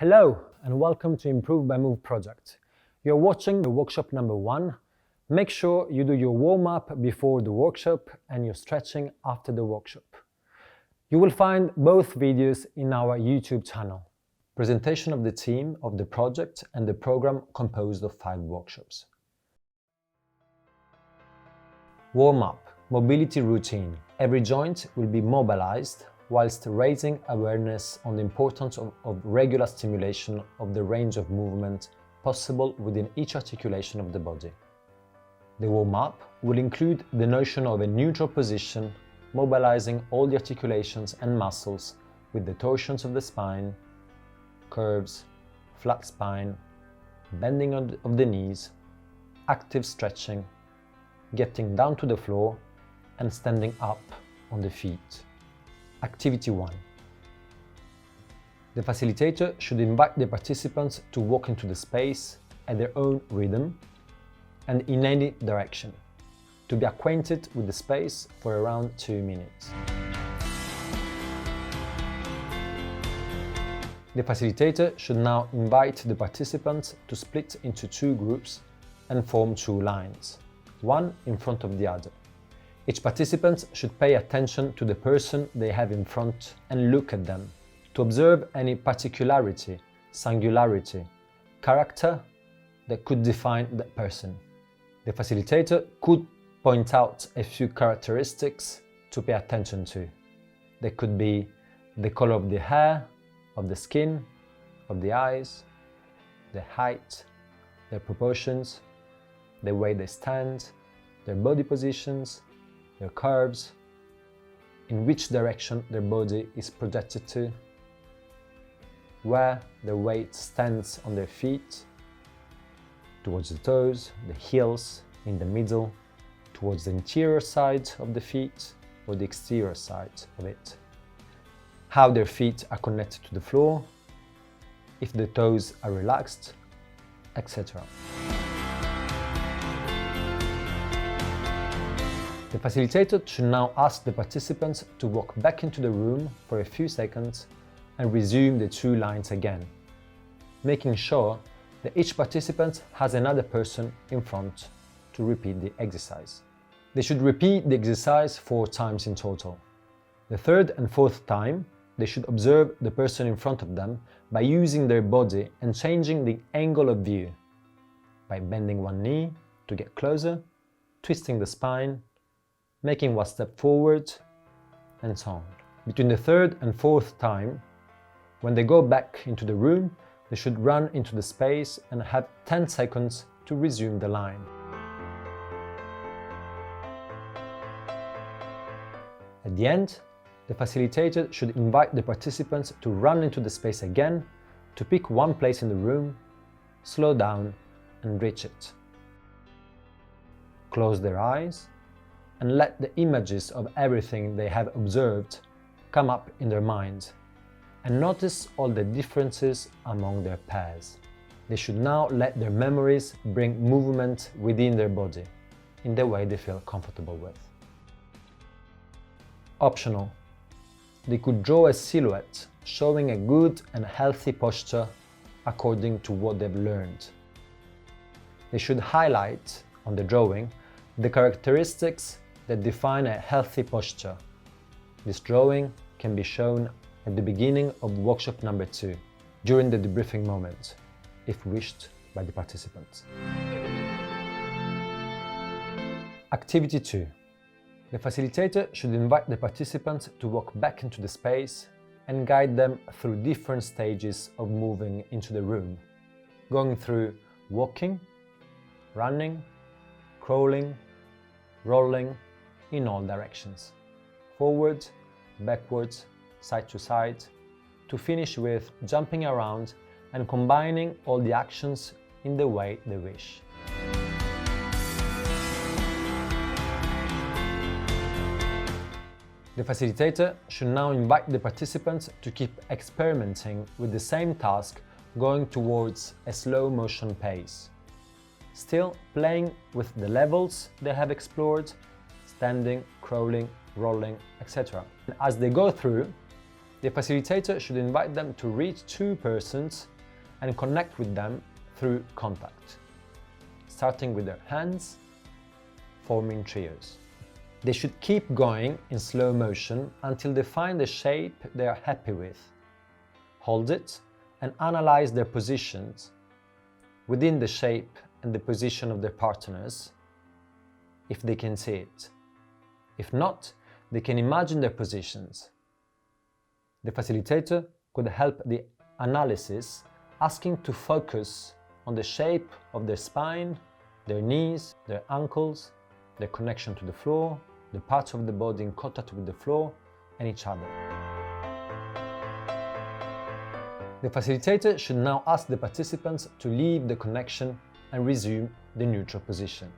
Hello and welcome to Improve by Move project. You're watching the workshop number 1. Make sure you do your warm-up before the workshop and your stretching after the workshop. You will find both videos in our YouTube channel. Presentation of the team of the project and the program composed of 5 workshops. Warm-up, mobility routine. Every joint will be mobilized whilst raising awareness on the importance of regular stimulation of the range of movement possible within each articulation of the body. The warm-up will include the notion of a neutral position, mobilizing all the articulations and muscles with the torsions of the spine, curves, flat spine, bending of the knees, active stretching, getting down to the floor and standing up on the feet. Activity 1. The facilitator should invite the participants to walk into the space at their own rhythm and in any direction, to be acquainted with the space for around 2 minutes. The facilitator should now invite the participants to split into 2 groups and form 2 lines, one in front of the other. Each participant should pay attention to the person they have in front and look at them, to observe any particularity, singularity, character that could define that person. The facilitator could point out a few characteristics to pay attention to. They could be the color of the hair, of the skin, of the eyes, their height, their proportions, the way they stand, their body positions, their curves, in which direction their body is projected to, where their weight stands on their feet, towards the toes, the heels, in the middle, towards the interior side of the feet or the exterior side of it, how their feet are connected to the floor, if the toes are relaxed, etc. The facilitator should now ask the participants to walk back into the room for a few seconds and resume the 2 lines again, making sure that each participant has another person in front to repeat the exercise. They should repeat the exercise 4 times in total. The 3rd and 4th time, they should observe the person in front of them by using their body and changing the angle of view, by bending one knee to get closer, twisting the spine, making one step forward, and so on. Between the 3rd and 4th time, when they go back into the room, they should run into the space and have 10 seconds to resume the line. At the end, the facilitator should invite the participants to run into the space again, to pick one place in the room, slow down and reach it. Close their eyes and let the images of everything they have observed come up in their mind, and notice all the differences among their pairs. They should now let their memories bring movement within their body, in the way they feel comfortable with. Optional. They could draw a silhouette showing a good and healthy posture according to what they've learned. They should highlight on the drawing the characteristics that define a healthy posture. This drawing can be shown at the beginning of workshop number 2, during the debriefing moment, if wished by the participants. Activity 2. The facilitator should invite the participants to walk back into the space and guide them through different stages of moving into the room, going through walking, running, crawling, rolling in all directions, forward, backwards, side to side, to finish with jumping around and combining all the actions in the way they wish. The facilitator should now invite the participants to keep experimenting with the same task, going towards a slow motion pace, still playing with the levels they have explored, standing, crawling, rolling, etc. As they go through, the facilitator should invite them to read 2 persons and connect with them through contact, starting with their hands, forming trios. They should keep going in slow motion until they find a shape they are happy with. Hold it and analyze their positions within the shape and the position of their partners, if they can see it. If not, they can imagine their positions. The facilitator could help the analysis, asking to focus on the shape of their spine, their knees, their ankles, their connection to the floor, the parts of the body in contact with the floor and each other. The facilitator should now ask the participants to leave the connection and resume the neutral position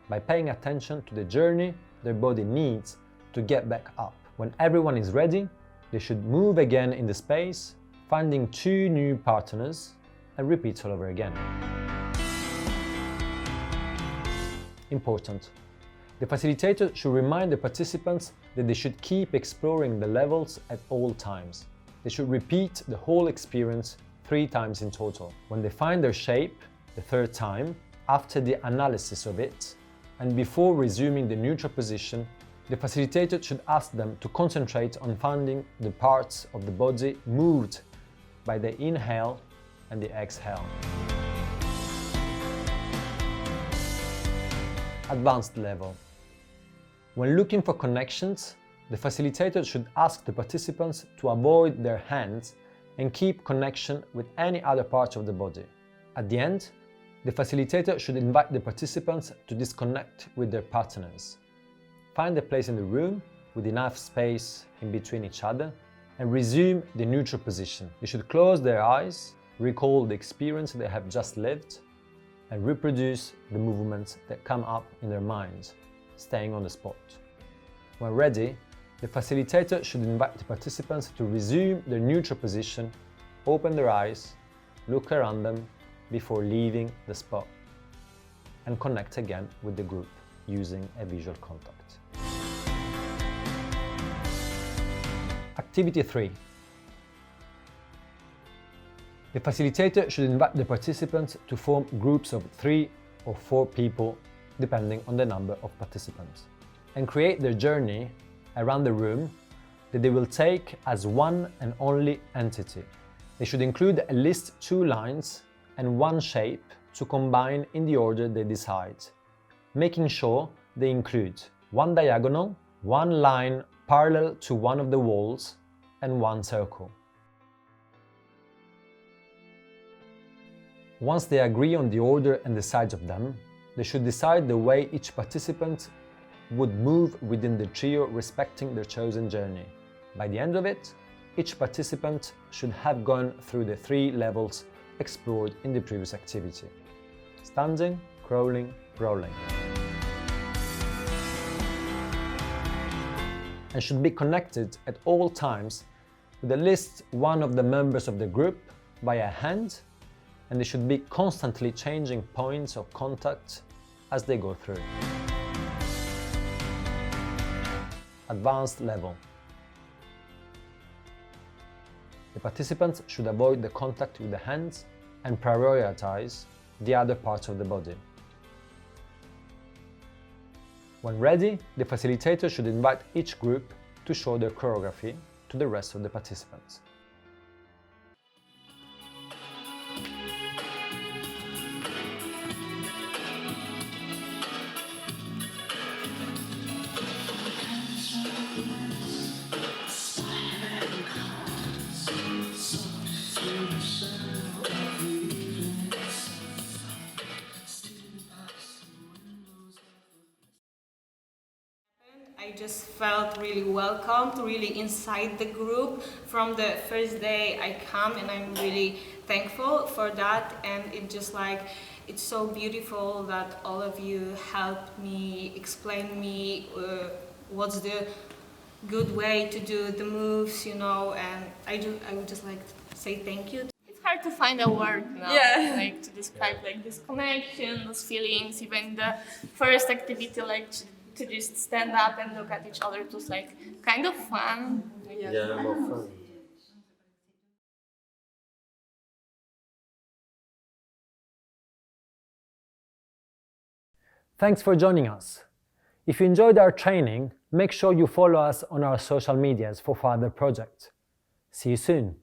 by paying attention to the journey their body needs to get back up. When everyone is ready, they should move again in the space, finding 2 new partners, and repeat all over again. Important. The facilitator should remind the participants that they should keep exploring the levels at all times. They should repeat the whole experience 3 times in total. When they find their shape, the 3rd time, after the analysis of it, and before resuming the neutral position, the facilitator should ask them to concentrate on finding the parts of the body moved by the inhale and the exhale. Advanced level. When looking for connections, the facilitator should ask the participants to avoid their hands and keep connection with any other part of the body. At the end, the facilitator should invite the participants to disconnect with their partners. Find a place in the room with enough space in between each other and resume the neutral position. They should close their eyes, recall the experience they have just lived, and reproduce the movements that come up in their minds, staying on the spot. When ready, the facilitator should invite the participants to resume their neutral position, open their eyes, look around them before leaving the spot, and connect again with the group using a visual contact. Activity 3. The facilitator should invite the participants to form groups of 3 or 4 people, depending on the number of participants, and create their journey around the room that they will take as one and only entity. They should include at least 2 lines and 1 shape to combine in the order they decide, making sure they include 1 diagonal, 1 line parallel to one of the walls, and 1 circle. Once they agree on the order and the size of them, they should decide the way each participant would move within the trio respecting their chosen journey. By the end of it, each participant should have gone through the 3 levels explored in the previous activity: standing, crawling, rolling, and should be connected at all times with at least one of the members of the group by a hand, and they should be constantly changing points of contact as they go through. Advanced level. The participants should avoid the contact with the hands and prioritize the other parts of the body. When ready, the facilitator should invite each group to show their choreography to the rest of the participants. I just felt really welcomed, really inside the group from the first day I come, and I'm really thankful for that. And it's so beautiful that all of you helped me, explain me what's the good way to do the moves, and I would just like to say thank you. It's hard to find a word now, Yeah. to describe this connection, those feelings. Even the first activity, to just stand up and look at each other, it was kind of fun. Yeah, more fun. Thanks for joining us. If you enjoyed our training, make sure you follow us on our social medias for further projects. See you soon.